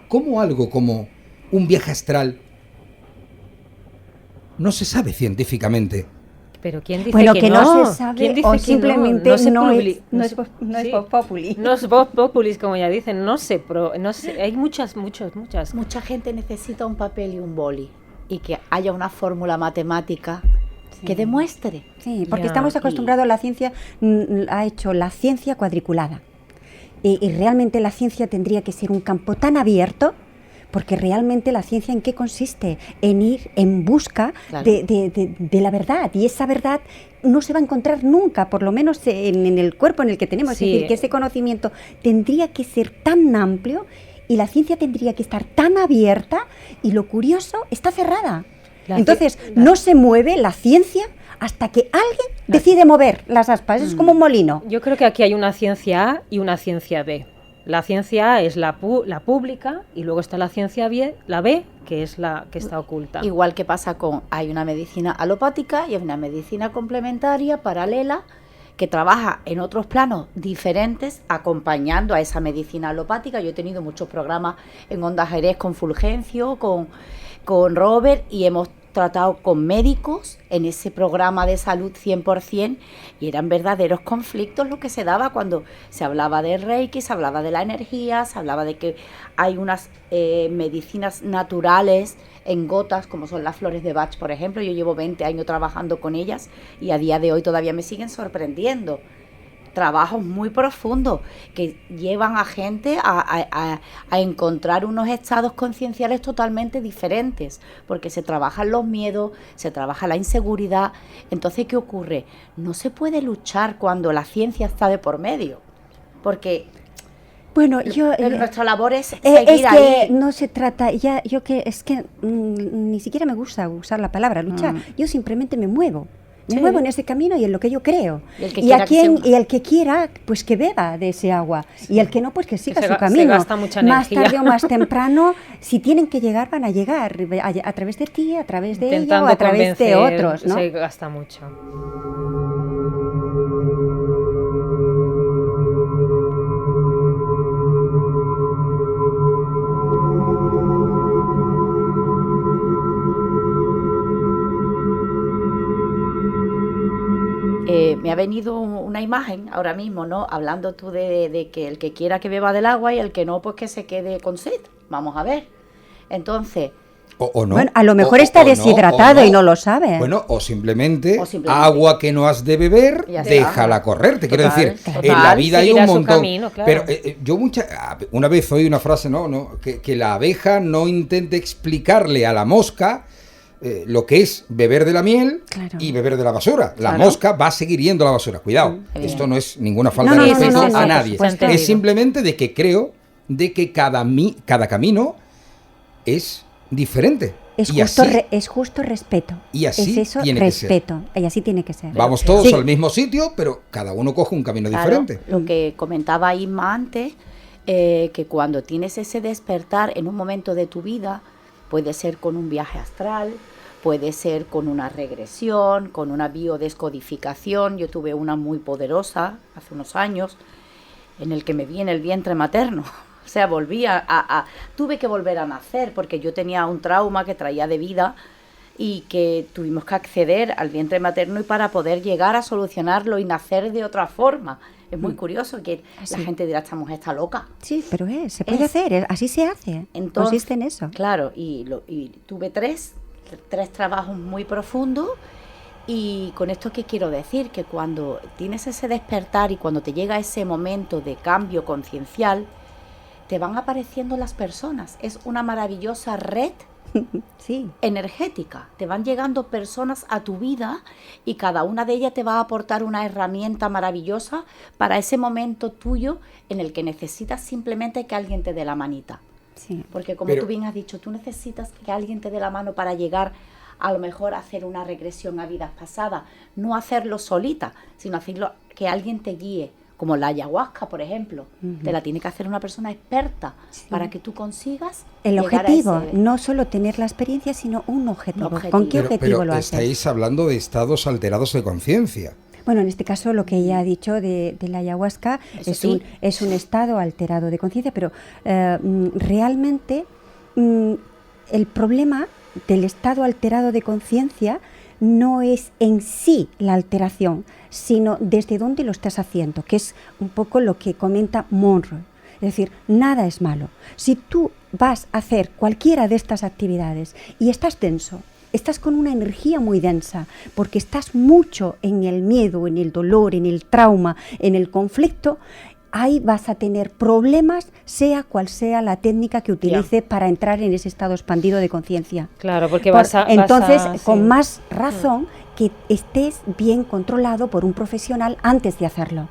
como algo como un viaje astral no se sabe científicamente. Pero ¿quién dice bueno, que, que no? no se sabe, ¿Quién dice o que simplemente no es voz populi? No es voz populi, como ya dicen, no sé, hay muchas. Mucha gente necesita un papel y un boli y que haya una fórmula matemática que demuestre. Sí, porque estamos acostumbrados, la ciencia ha hecho la ciencia cuadriculada. Y realmente la ciencia tendría que ser un campo tan abierto, porque realmente la ciencia ¿en qué consiste? En ir en busca de la verdad, y esa verdad no se va a encontrar nunca, por lo menos en el cuerpo en el que tenemos. Sí. Es decir, que ese conocimiento tendría que ser tan amplio y la ciencia tendría que estar tan abierta, y lo curioso, está cerrada. Entonces, no se mueve la ciencia hasta que alguien decide mover las aspas. Es como un molino. Yo creo que aquí hay una ciencia A y una ciencia B. La ciencia A es la pública, y luego está la ciencia B, que es la que está oculta. Igual que pasa hay una medicina alopática y hay una medicina complementaria, paralela, que trabaja en otros planos diferentes, acompañando a esa medicina alopática. Yo he tenido muchos programas en Onda Jerez con Fulgencio, con Robert, y hemos tratado con médicos en ese programa de salud 100%, y eran verdaderos conflictos lo que se daba cuando se hablaba de Reiki, se hablaba de la energía, se hablaba de que hay unas medicinas naturales en gotas, como son las flores de Bach, por ejemplo. Yo llevo 20 años trabajando con ellas y a día de hoy todavía me siguen sorprendiendo. Trabajos muy profundos que llevan a gente a encontrar unos estados concienciales totalmente diferentes, porque se trabajan los miedos, se trabaja la inseguridad. Entonces, ¿qué ocurre? No se puede luchar cuando la ciencia está de por medio, porque bueno, nuestra labor es seguir ahí. No se trata, ni siquiera me gusta usar la palabra luchar. Yo simplemente me muevo. Me muevo en ese camino y en lo que yo creo. Y el que quiera, pues que beba de ese agua. Sí. Y el que no, pues que siga su camino. Se gasta mucha energía. Más tarde o más temprano, si tienen que llegar, van a llegar. A través de ti, a través de ella o a través de otros, ¿no? Se gasta mucho. me ha venido una imagen ahora mismo, ¿no? Hablando tú de que el que quiera que beba del agua y el que no, pues que se quede con sed. Vamos a ver. Entonces... O no. Bueno, a lo mejor está deshidratado y no lo sabe. Bueno, o simplemente agua que no has de beber, déjala correr. Te quiero decir, en la vida hay un montón. Camino, claro. Pero yo una vez oí una frase, que la abeja no intente explicarle a la mosca lo que es beber de la miel y beber de la basura. La mosca va a seguir yendo a la basura. Cuidado, esto no es ninguna falta de respeto a nadie. Es simplemente de que creo de que cada camino es diferente. Es justo respeto. Y así es eso, tiene respeto. Que ser. Y así tiene que ser. Vamos todos al mismo sitio, pero cada uno coge un camino diferente. Lo que comentaba Isma antes, que cuando tienes ese despertar en un momento de tu vida, puede ser con un viaje astral, puede ser con una regresión, con una biodescodificación. Yo tuve una muy poderosa hace unos años, en el que me vi en el vientre materno. O sea, tuve que volver a nacer porque yo tenía un trauma que traía de vida y que tuvimos que acceder al vientre materno y para poder llegar a solucionarlo y nacer de otra forma. Es muy curioso que la gente dirá, esta mujer está loca. Sí, pero se puede hacer, así se hace. Entonces, consiste en eso. Claro, y tuve tres trabajos muy profundos. Y con esto, ¿qué quiero decir? Que cuando tienes ese despertar y cuando te llega ese momento de cambio conciencial, te van apareciendo las personas. Es una maravillosa red energética. Te van llegando personas a tu vida y cada una de ellas te va a aportar una herramienta maravillosa para ese momento tuyo en el que necesitas simplemente que alguien te dé la manita. Sí. Porque como tú bien has dicho, tú necesitas que alguien te dé la mano para llegar a lo mejor a hacer una regresión a vidas pasadas. No hacerlo solita, sino hacerlo que alguien te guíe. Como la ayahuasca, por ejemplo, te la tiene que hacer una persona experta para que tú consigas el objetivo, no solo tener la experiencia, sino un objetivo. ¿Con qué objetivo lo haces? Estáis hablando de estados alterados de conciencia. Bueno, en este caso lo que ella ha dicho de la ayahuasca es un estado alterado de conciencia, pero realmente el problema del estado alterado de conciencia no es en sí la alteración, sino desde dónde lo estás haciendo, que es un poco lo que comenta Monroe. Es decir, nada es malo. Si tú vas a hacer cualquiera de estas actividades y estás denso, estás con una energía muy densa, porque estás mucho en el miedo, en el dolor, en el trauma, en el conflicto, ahí vas a tener problemas, sea cual sea la técnica que utilice para entrar en ese estado expandido de conciencia. Claro, porque entonces, con más razón que estés bien controlado por un profesional antes de hacerlo.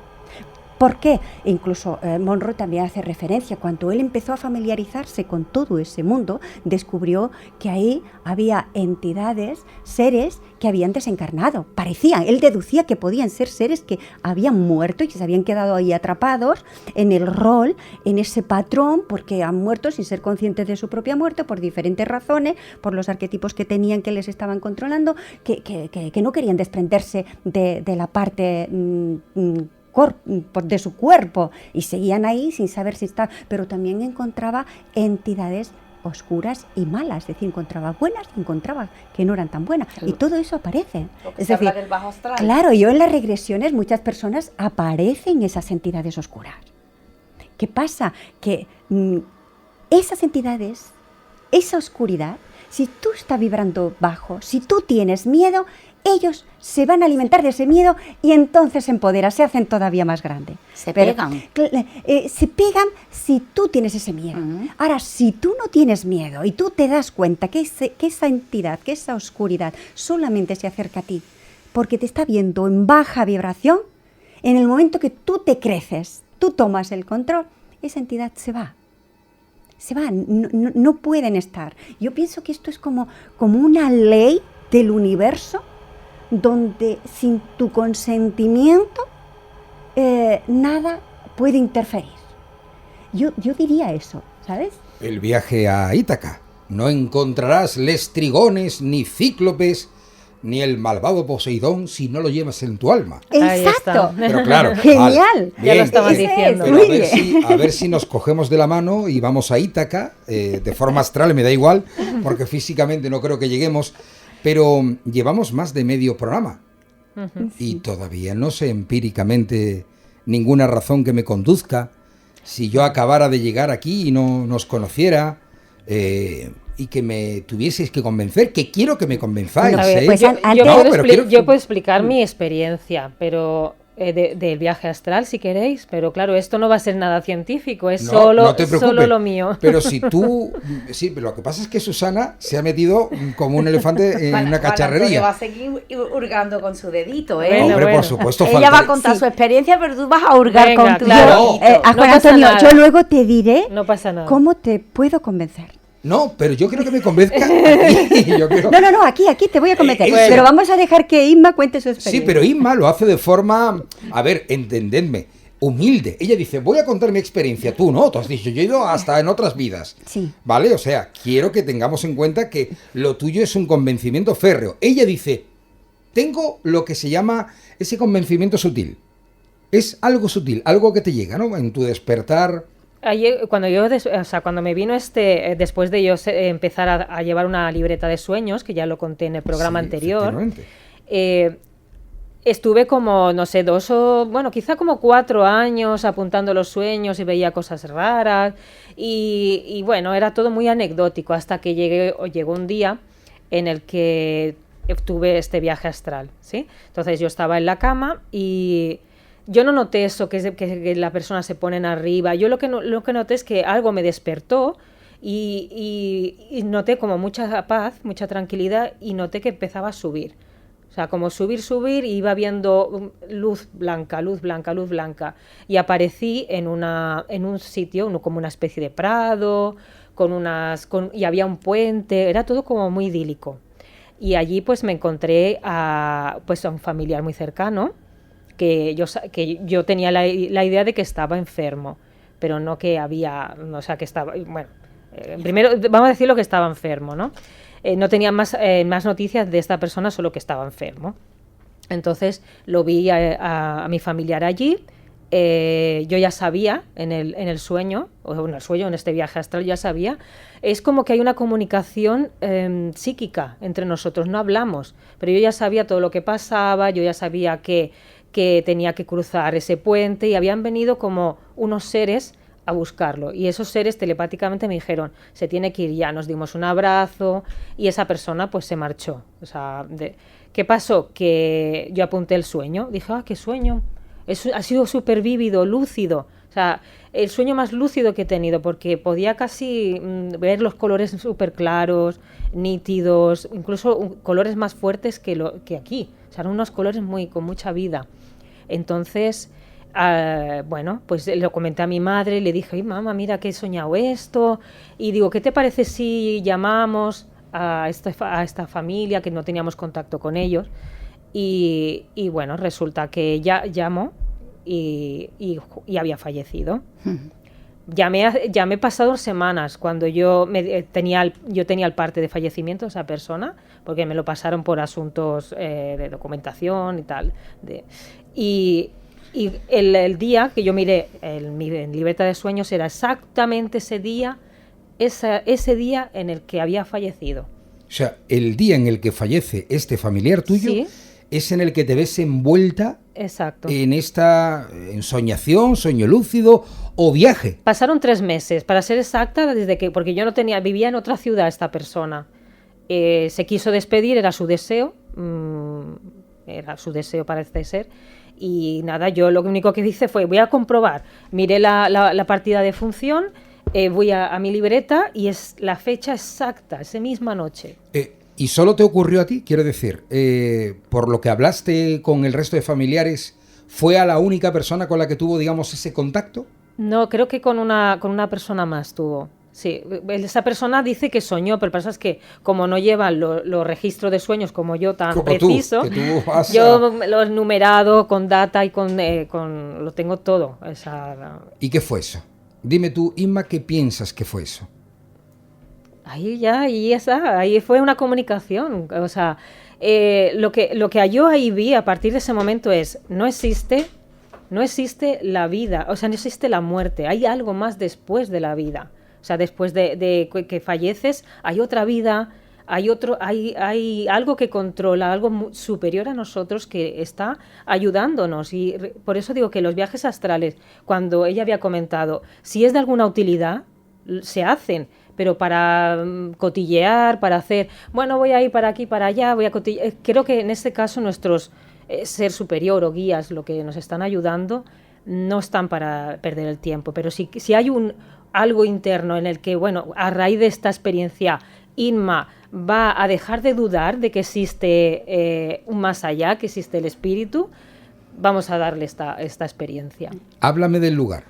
¿Por qué? Incluso Monroe también hace referencia, cuando él empezó a familiarizarse con todo ese mundo, descubrió que ahí había entidades, seres que habían desencarnado, él deducía que podían ser seres que habían muerto y que se habían quedado ahí atrapados en el rol, en ese patrón, porque han muerto sin ser conscientes de su propia muerte por diferentes razones, por los arquetipos que tenían que les estaban controlando, que no querían desprenderse de la parte de su cuerpo y seguían ahí sin saber si está, pero también encontraba entidades oscuras y malas, es decir, encontraba buenas y encontraba que no eran tan buenas, y todo eso aparece. Es decir, del bajo astral. Claro, yo en las regresiones muchas personas aparecen esas entidades oscuras. ¿Qué pasa? Que esas entidades, esa oscuridad, si tú estás vibrando bajo, si tú tienes miedo, ellos se van a alimentar de ese miedo y entonces se empoderan, se hacen todavía más grandes. Se pegan si tú tienes ese miedo. Ahora, si tú no tienes miedo y tú te das cuenta que esa entidad, que esa oscuridad solamente se acerca a ti porque te está viendo en baja vibración, en el momento que tú te creces, tú tomas el control, esa entidad se va. No pueden estar. Yo pienso que esto es como una ley del universo, donde sin tu consentimiento nada puede interferir. Yo diría eso, ¿sabes? El viaje a Ítaca. No encontrarás lestrigones, ni cíclopes, ni el malvado Poseidón si no lo llevas en tu alma. ¡Exacto! Pero claro, genial. Ya lo estaban diciendo. Pero a ver si nos cogemos de la mano y vamos a Ítaca, de forma astral, me da igual, porque físicamente no creo que lleguemos. Pero llevamos más de medio programa y todavía no sé empíricamente ninguna razón que me conduzca. Si yo acabara de llegar aquí y no nos conociera, y que me tuvieseis que convencer, que quiero que me convenzáis. Bueno, ¿eh? pues yo puedo explicar mi experiencia, pero del viaje astral, si queréis, pero claro, esto no va a ser nada científico, es no te preocupes, solo lo mío. Pero si tú... Sí, pero lo que pasa es que Susana se ha metido como un elefante en una cacharrería. Va a seguir hurgando con su dedito, ¿eh? Bueno, Hombre, por supuesto. Ella va a contar su experiencia, pero tú vas a hurgar Venga, con tu claro. dedito. Juan pasa Antonio, nada. yo luego te diré No pasa nada. cómo te puedo convencer. No, pero yo quiero que me convenzca aquí. Yo quiero... No, aquí te voy a convencer. Eso. Pero vamos a dejar que Inma cuente su experiencia. Sí, pero Inma lo hace de forma, a ver, entendedme, humilde. Ella dice, voy a contar mi experiencia. Tú no, tú has dicho, yo he ido hasta en otras vidas. Sí. ¿Vale? O sea, quiero que tengamos en cuenta que lo tuyo es un convencimiento férreo. Ella dice, tengo lo que se llama ese convencimiento sutil. Es algo sutil, algo que te llega, ¿no? En tu despertar... Ayer, cuando me vino después de yo empezar a llevar una libreta de sueños, que ya lo conté en el programa Sí, anterior, efectivamente. estuve como, no sé, quizá como 4 años apuntando los sueños y veía cosas raras y bueno, era todo muy anecdótico hasta que llegó un día en el que tuve este viaje astral, ¿sí? Entonces yo estaba en la cama y... Yo no noté eso, que la persona se pone en arriba. Yo lo que noté es que algo me despertó y noté como mucha paz, mucha tranquilidad y noté que empezaba a subir. O sea, como subir y iba viendo luz blanca. Y aparecí en un sitio, como una especie de prado, y había un puente, era todo como muy idílico. Y allí pues me encontré a un familiar muy cercano, que yo tenía la idea de que estaba enfermo, pero no que había, o sea, que estaba, bueno, primero vamos a decir lo que estaba enfermo, ¿no? No tenía más noticias de esta persona, solo que estaba enfermo. Entonces lo vi a mi familiar allí, yo ya sabía en el sueño, en este viaje astral ya sabía, es como que hay una comunicación psíquica entre nosotros, no hablamos, pero yo ya sabía todo lo que pasaba, yo ya sabía que tenía que cruzar ese puente y habían venido como unos seres a buscarlo y esos seres telepáticamente me dijeron, se tiene que ir ya, nos dimos un abrazo y esa persona pues se marchó. O sea, ¿qué pasó? Que yo apunté el sueño, dije, qué sueño, ha sido súper vívido, lúcido, o sea, el sueño más lúcido que he tenido porque podía casi ver los colores súper claros, nítidos, incluso colores más fuertes que aquí, o sea, eran unos colores con mucha vida. Entonces, pues lo comenté a mi madre, le dije, mamá, mira que he soñado esto, y digo, ¿qué te parece si llamamos a esta familia, que no teníamos contacto con ellos? Y bueno, resulta que ella llamó y había fallecido. Llamé pasado semanas, cuando yo tenía el parte de fallecimiento de esa persona, porque me lo pasaron por asuntos de documentación y tal. Y el día que yo miré en libreta de sueños era exactamente ese día en el que había fallecido. O sea, el día en el que fallece este familiar tuyo, ¿sí?, es en el que te ves envuelta. Exacto. En ensoñación, sueño lúcido o viaje. Pasaron 3 meses, para ser exacta, porque yo vivía en otra ciudad esta persona. Se quiso despedir, era su deseo parece ser. Y nada, yo lo único que hice fue, voy a comprobar, miré la partida de función, voy a mi libreta y es la fecha exacta, esa misma noche. ¿Y solo te ocurrió a ti? Quiero decir, por lo que hablaste con el resto de familiares, ¿fue a la única persona con la que tuvo, digamos, ese contacto? No, creo que con una persona más tuvo. Sí, esa persona dice que soñó, pero pasa es que como no llevan los registros de sueños como yo tan como preciso, yo lo he numerado con data y con lo tengo todo. ¿Y qué fue eso? Dime tú, Inma, ¿qué piensas que fue eso? Ahí fue una comunicación. O sea, lo que yo ahí vi a partir de ese momento es, no existe la vida, o sea, no existe la muerte, hay algo más después de la vida. O sea, después de que falleces, hay otra vida, hay algo que controla, algo superior a nosotros que está ayudándonos. Y por eso digo que los viajes astrales, cuando ella había comentado, si es de alguna utilidad, se hacen, pero para cotillear, para hacer, bueno, voy a ir para aquí, para allá, voy a cotillear. Creo que en este caso nuestros ser superior o guías, lo que nos están ayudando, no están para perder el tiempo. Pero si hay algo interno en el que, bueno, a raíz de esta experiencia, Inma va a dejar de dudar de que existe un más allá, que existe el espíritu, vamos a darle esta experiencia. Háblame del lugar.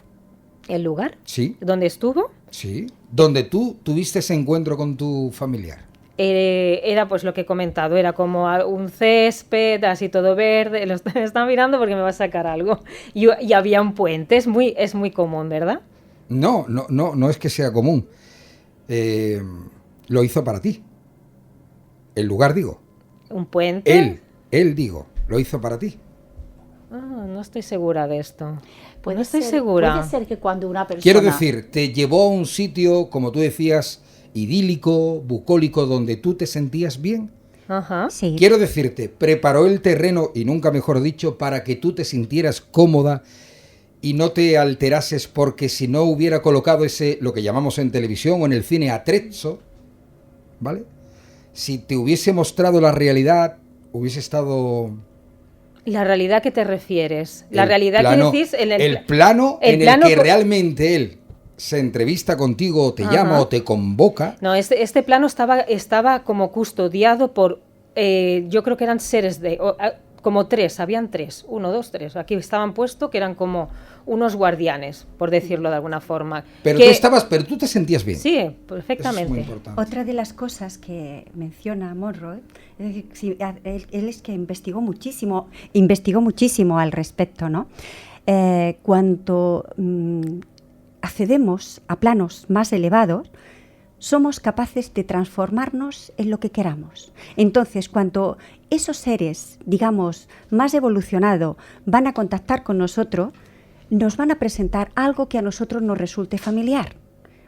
¿El lugar? Sí. ¿Dónde estuvo? Sí. ¿Dónde tú tuviste ese encuentro con tu familiar? Era pues lo que he comentado, era como un césped, así todo verde, lo están mirando porque me va a sacar algo. Y había un puente, es muy común, ¿verdad? No es que sea común. Lo hizo para ti. El lugar, digo. ¿Un puente? Él, digo, lo hizo para ti. No estoy segura de esto. No estoy segura. Puede ser que cuando una persona... Quiero decir, te llevó a un sitio, como tú decías, idílico, bucólico, donde tú te sentías bien. Ajá. Sí. Quiero decirte, preparó el terreno, y nunca mejor dicho, para que tú te sintieras cómoda y no te alterases, porque si no hubiera colocado ese, lo que llamamos en televisión o en el cine, atrezzo, ¿vale? Si te hubiese mostrado la realidad, hubiese estado... ¿La realidad a qué te refieres? La realidad que decís en el plano en el que por... realmente él se entrevista contigo o te llama o te convoca. No, este plano estaba como custodiado por, yo creo que eran seres como habían tres, 1, 2, 3. Aquí estaban puestos que eran como unos guardianes, por decirlo de alguna forma. Pero tú te sentías bien. Sí, perfectamente. Eso es muy importante. Otra de las cosas que menciona Monroe, es decir, él es que investigó muchísimo al respecto, ¿no? Cuando accedemos a planos más elevados, somos capaces de transformarnos en lo que queramos. Entonces, cuando esos seres, digamos, más evolucionados, van a contactar con nosotros, nos van a presentar algo que a nosotros nos resulte familiar,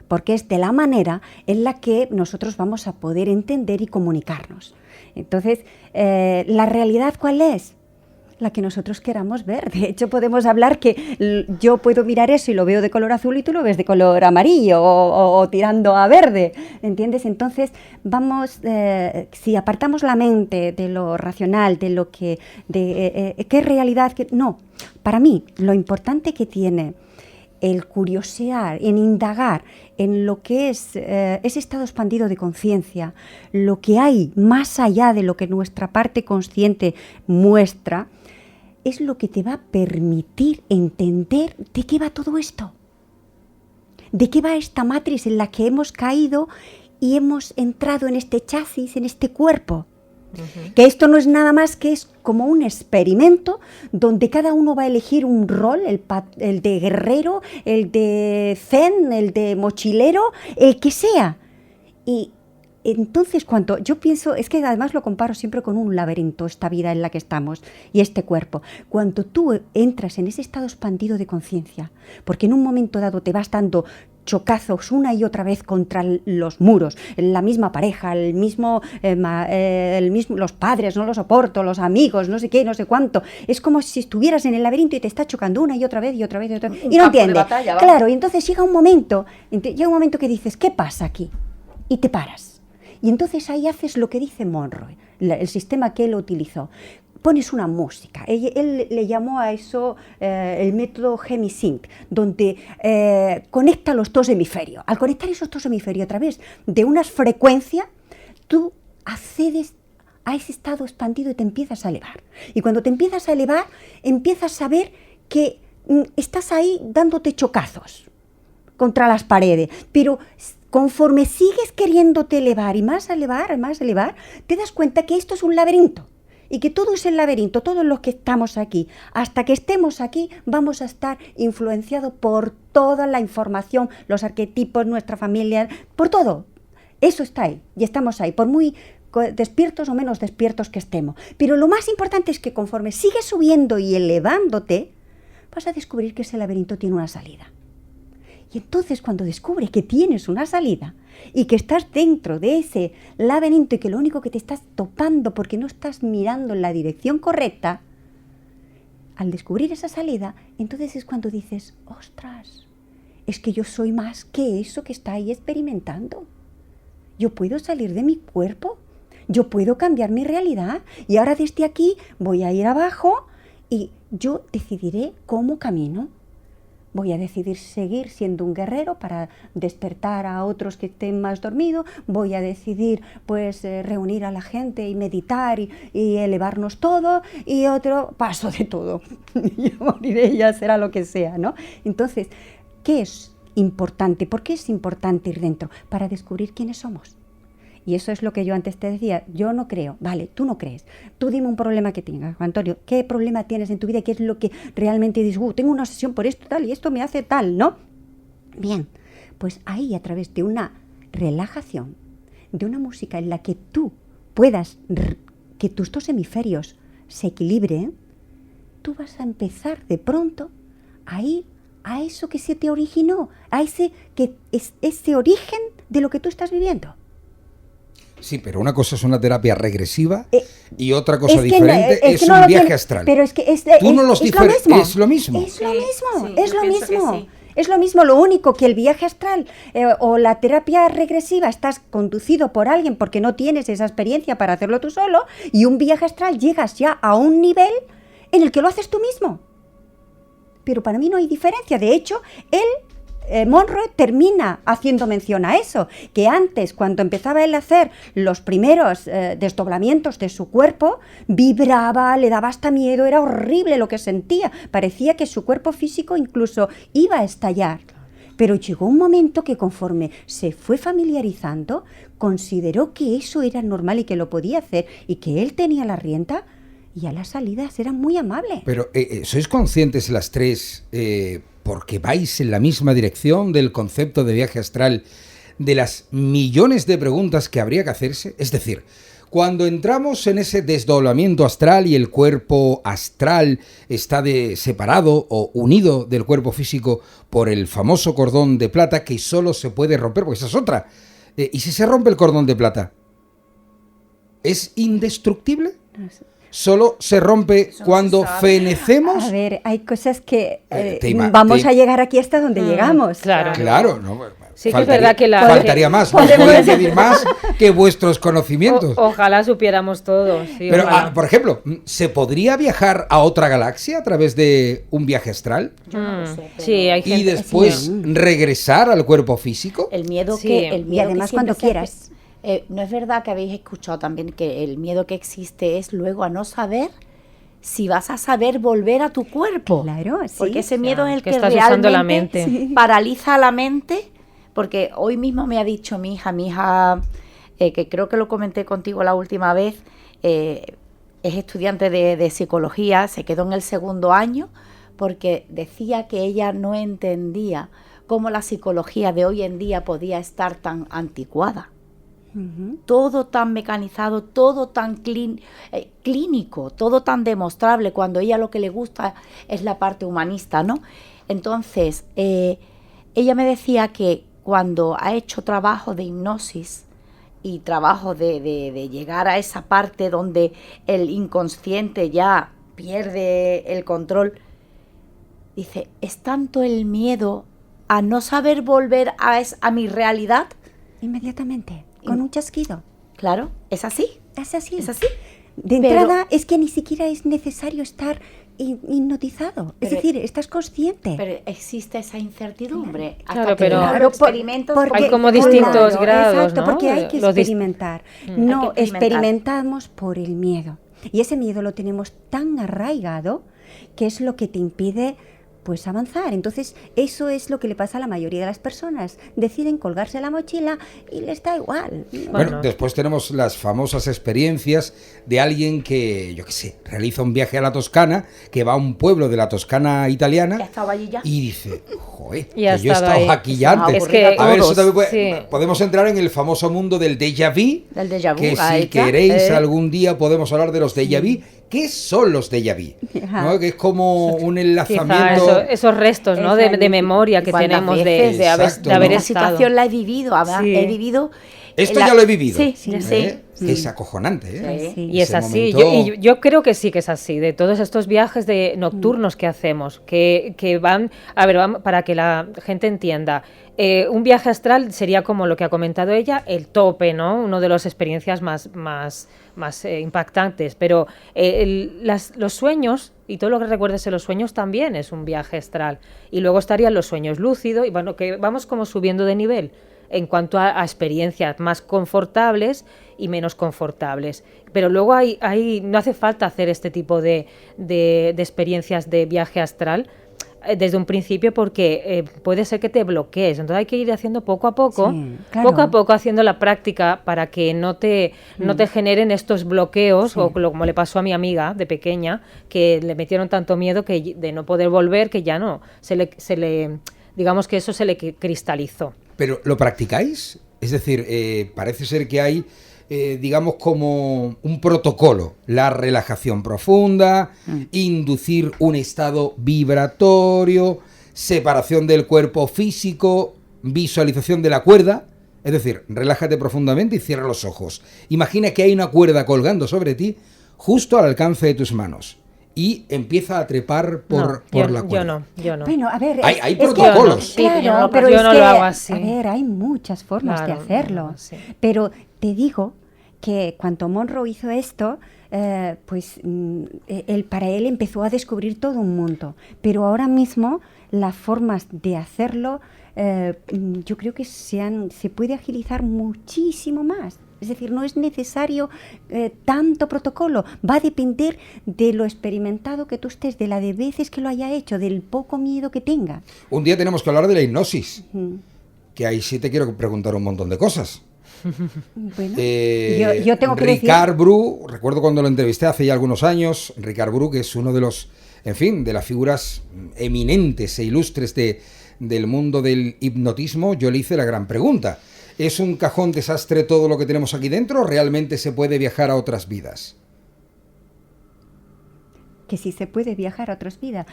porque es de la manera en la que nosotros vamos a poder entender y comunicarnos. Entonces, ¿la realidad cuál es? La que nosotros queramos ver. De hecho, podemos hablar que yo puedo mirar eso y lo veo de color azul y tú lo ves de color amarillo o tirando a verde, ¿entiendes? Entonces, vamos, si apartamos la mente de lo racional, de lo que, qué realidad, no. Para mí, lo importante que tiene el curiosear, en indagar en lo que es ese estado expandido de conciencia, lo que hay más allá de lo que nuestra parte consciente muestra, es lo que te va a permitir entender de qué va todo esto, de qué va esta matriz en la que hemos caído y hemos entrado en este chasis, en este cuerpo. Uh-huh. Que esto no es nada más que es como un experimento donde cada uno va a elegir un rol, el de guerrero, el de zen, el de mochilero, el que sea. Y entonces cuando yo pienso, es que además lo comparo siempre con un laberinto, esta vida en la que estamos y este cuerpo. Cuando tú entras en ese estado expandido de conciencia, porque en un momento dado te vas dando chocazos una y otra vez contra los muros, la misma pareja, el mismo, los padres, no lo soporto, los amigos, no sé qué, no sé cuánto. Es como si estuvieras en el laberinto y te está chocando una y otra vez y otra vez y otra vez. Y no entiendes. Claro, y entonces llega un momento que dices, ¿qué pasa aquí? Y te paras. Y entonces ahí haces lo que dice Monroe, el sistema que él utilizó. Pones una música. Él le llamó a eso el método Hemisync, donde conecta los dos hemisferios. Al conectar esos dos hemisferios a través de unas frecuencias, tú accedes a ese estado expandido y te empiezas a elevar. Y cuando te empiezas a elevar, empiezas a ver que estás ahí dándote chocazos contra las paredes, pero conforme sigues queriéndote elevar y más elevar, te das cuenta que esto es un laberinto. Y que todo es el laberinto, todos los que estamos aquí, hasta que estemos aquí, vamos a estar influenciados por toda la información, los arquetipos, nuestra familia, por todo. Eso está ahí, y estamos ahí, por muy despiertos o menos despiertos que estemos. Pero lo más importante es que conforme sigues subiendo y elevándote, vas a descubrir que ese laberinto tiene una salida. Y entonces cuando descubres que tienes una salida y que estás dentro de ese laberinto y que lo único que te estás topando porque no estás mirando en la dirección correcta, al descubrir esa salida, entonces es cuando dices, ostras, es que yo soy más que eso que está ahí experimentando. Yo puedo salir de mi cuerpo, yo puedo cambiar mi realidad y ahora desde aquí voy a ir abajo y yo decidiré cómo camino. Voy a decidir seguir siendo un guerrero para despertar a otros que estén más dormidos. Voy a decidir, pues, reunir a la gente y meditar y elevarnos todo. Y otro, paso de todo. Yo moriré, ya será lo que sea, ¿no? Entonces, ¿qué es importante? ¿Por qué es importante ir dentro? Para descubrir quiénes somos. Y eso es lo que yo antes te decía, yo no creo, vale, tú no crees, tú dime un problema que tengas, Juan Antonio, ¿qué problema tienes en tu vida? ¿Qué es lo que realmente dices, tengo una obsesión por esto tal y esto me hace tal, ¿no? Bien, pues ahí a través de una relajación, de una música en la que tú puedas, que tus dos hemisferios se equilibren, tú vas a empezar de pronto a ir a eso que se te originó, a ese que es ese origen de lo que tú estás viviendo. Sí, pero una cosa es una terapia regresiva y otra cosa diferente es que no un viaje astral. Pero es que Tú no los es lo mismo. Es lo mismo. Es lo mismo, sí, es yo lo pienso que mismo. sí. Es lo mismo, lo único que el viaje astral o la terapia regresiva estás conducido por alguien porque no tienes esa experiencia para hacerlo tú solo, y un viaje astral llegas ya a un nivel en el que lo haces tú mismo. Pero para mí no hay diferencia. De hecho, Monroe termina haciendo mención a eso, que antes, cuando empezaba él a hacer los primeros desdoblamientos de su cuerpo, vibraba, le daba hasta miedo, era horrible lo que sentía, parecía que su cuerpo físico incluso iba a estallar. Pero llegó un momento que conforme se fue familiarizando, consideró que eso era normal y que lo podía hacer y que él tenía la rienda, y a las salidas eran muy amables. Pero ¿sois conscientes las tres, porque vais en la misma dirección del concepto de viaje astral, de las millones de preguntas que habría que hacerse? Es decir, cuando entramos en ese desdoblamiento astral y el cuerpo astral está separado o unido del cuerpo físico por el famoso cordón de plata que solo se puede romper, porque esa es otra. ¿Y si se rompe el cordón de plata? ¿Es indestructible? Solo se rompe cuando fenecemos. A ver, hay cosas que vamos a llegar aquí hasta donde llegamos. Claro, no, sí, que es verdad que faltaría más, no podéis pedir más que vuestros conocimientos. Ojalá supiéramos todo. Sí, pero, por ejemplo, ¿se podría viajar a otra galaxia a través de un viaje astral? Yo no lo sé, pero... Sí, hay gente, y después regresar al cuerpo físico. El miedo Sí. que... El miedo Y además que cuando siempre quieras. ¿No es verdad que habéis escuchado también que el miedo que existe es luego a no saber si vas a saber volver a tu cuerpo? Claro, sí. Porque ese miedo es el que estás usando la realmente mente. paraliza la mente. Porque hoy mismo me ha dicho mi hija, que creo que lo comenté contigo la última vez, es estudiante de psicología, se quedó en el 2º año porque decía que ella no entendía cómo la psicología de hoy en día podía estar tan anticuada. Uh-huh. Todo tan mecanizado, todo tan clínico, todo tan demostrable, cuando ella lo que le gusta es la parte humanista, ¿no? Entonces, ella me decía que cuando ha hecho trabajo de hipnosis y trabajo de llegar a esa parte donde el inconsciente ya pierde el control, dice, es tanto el miedo a no saber volver a mi realidad. Inmediatamente, con un chasquido. Claro, es así. Es así. Es así. De entrada es que ni siquiera es necesario estar hipnotizado. Es decir, estás consciente. Pero existe esa incertidumbre. Claro, pero lo experimentas. hay como distintos grados, exacto, ¿no? porque hay que experimentar. No, Hay que experimentar. experimentamos por el miedo. Y ese miedo lo tenemos tan arraigado que es lo que te impide pues avanzar. Entonces, eso es lo que le pasa a la mayoría de las personas. Deciden colgarse la mochila y les da igual. Bueno, después tenemos las famosas experiencias de alguien que, yo qué sé, realiza un viaje a la Toscana, que va a un pueblo de la Toscana italiana Ya estaba allí ya. y dice, joder, Y ha que yo he estado estado ahí. aquí ya antes. Es que a ver, eso también sí. podemos entrar en el famoso mundo del déjà vu, Del déjà vu, que ahí si está. queréis algún día podemos hablar de los déjà vu, ¿Qué son los déjà vu? Ajá. ¿No? Que es como un enlazamiento... Quizá esos restos, ¿no? de memoria que ¿Cuántas tenemos veces? de haber, Exacto, de haber ¿no? La estado. situación la he vivido, Sí. he vivido... Esto ya lo he vivido. Sí, Sí. sí. Es acojonante, ¿eh? Sí. Y es Ese así, momento- yo creo que sí que es así, de todos estos viajes nocturnos que hacemos, que van, a ver, para que la gente entienda, un viaje astral sería como lo que ha comentado ella, el tope, ¿no? Una de las experiencias más impactantes, pero los sueños y todo lo que recuerdes en los sueños también es un viaje astral. Y luego estarían los sueños lúcidos y bueno, que vamos como subiendo de nivel en cuanto a experiencias más confortables y menos confortables. Pero luego no hace falta hacer este tipo de experiencias de viaje astral desde un principio porque puede ser que te bloquees. Entonces hay que ir haciendo poco a poco, Sí, claro. poco a poco haciendo la práctica para que no te generen estos bloqueos, o como le pasó a mi amiga de pequeña, que le metieron tanto miedo que de no poder volver, que ya no, digamos que eso se le cristalizó. ¿Pero lo practicáis? Es decir, parece ser que hay, digamos, como un protocolo. La relajación profunda, inducir un estado vibratorio, separación del cuerpo físico, visualización de la cuerda. Es decir, relájate profundamente y cierra los ojos. Imagina que hay una cuerda colgando sobre ti, justo al alcance de tus manos. Y empieza a trepar por la cuerda. Yo no. Bueno, a ver, Hay es que- protocolos. Sí, pero claro, yo no- pero yo es no que, lo hago así. a ver, hay muchas formas Claro, de hacerlo. no, sí. Pero te digo que cuando Monroe hizo esto, para él empezó a descubrir todo un mundo. Pero ahora mismo las formas de hacerlo, yo creo que se puede agilizar muchísimo más. Es decir, no es necesario tanto protocolo. Va a depender de lo experimentado que tú estés, de la de veces que lo haya hecho, del poco miedo que tenga. Un día tenemos que hablar de la hipnosis, Mm. que ahí sí te quiero preguntar un montón de cosas. Bueno, yo tengo que decir... Ricard Bru, recuerdo cuando lo entrevisté hace ya algunos años, Ricard Bru, que es uno de los, en fin, de las figuras eminentes e ilustres del mundo del hipnotismo, yo le hice la gran pregunta. ¿Es un cajón desastre todo lo que tenemos aquí dentro o realmente se puede viajar a otras vidas? Que sí se puede viajar a otras vidas.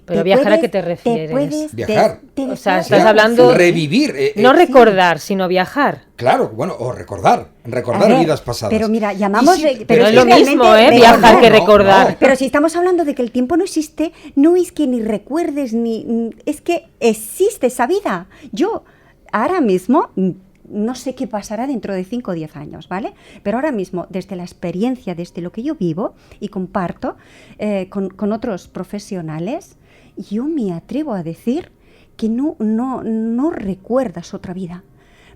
Pero viajar, ¿a qué te refieres? Viajar. O sea, estás hablando... Revivir. No recordar, sino viajar. Claro, bueno, o recordar A ver, vidas pasadas. Pero mira, llamamos... Y sí, Pero es es lo que mismo, realmente viajar que no, recordar. no. Pero si estamos hablando de que el tiempo no existe, no es que ni recuerdes, es que existe esa vida. Yo ahora mismo... No sé qué pasará dentro de 5 o 10 años, ¿vale? Pero ahora mismo, desde la experiencia, desde lo que yo vivo y comparto con otros profesionales, yo me atrevo a decir que no recuerdas otra vida.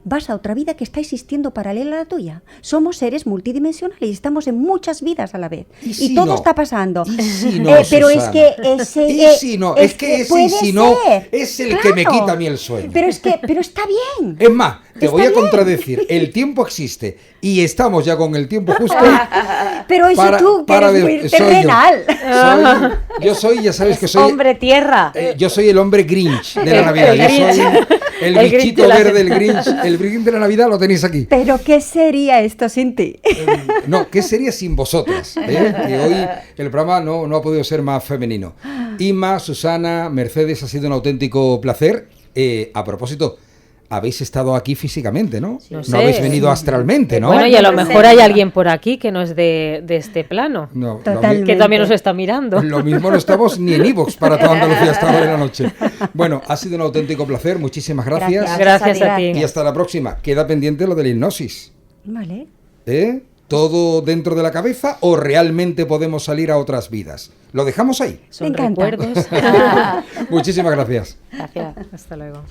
Vas a otra vida que está existiendo paralela a la tuya. Somos seres multidimensionales y estamos en muchas vidas a la vez. ¿Y Y si todo no? está pasando. ¿Y si no, pero es Susana? que ese... ¿Y si no? Es que ese puede y si no ser. es el que me quita a mí el sueño. Pero está bien. Es más, te Está voy a bien. contradecir. El tiempo existe y estamos ya con el tiempo justo. Pero eso tú, que eres muy terrenal. Yo soy, ya sabes que soy. Hombre tierra. Yo soy el hombre Grinch de la Navidad. Yo soy el El Grinch bichito de la- verde, el Grinch. El Grinch de la Navidad lo tenéis aquí. Pero ¿qué sería esto sin ti? No, ¿qué sería sin vosotras? Que hoy el programa no ha podido ser más femenino. Inma, Susana, Mercedes, ha sido un auténtico placer. A propósito, habéis estado aquí físicamente, ¿no? No No sé. habéis venido astralmente, ¿no? Bueno, y a lo Pues mejor hay alguien por aquí que no es de este plano, No, Totalmente. que también nos está mirando. Lo mismo no estamos ni en iVoox para toda Andalucía hasta ahora de la noche. Bueno, ha sido un auténtico placer. Muchísimas gracias. Gracias a ti. Y hasta la próxima. Queda pendiente lo de la hipnosis. Vale. ¿Todo dentro de la cabeza o realmente podemos salir a otras vidas? Lo dejamos ahí. Son Me encanta. recuerdos. Muchísimas gracias. Gracias. Hasta luego.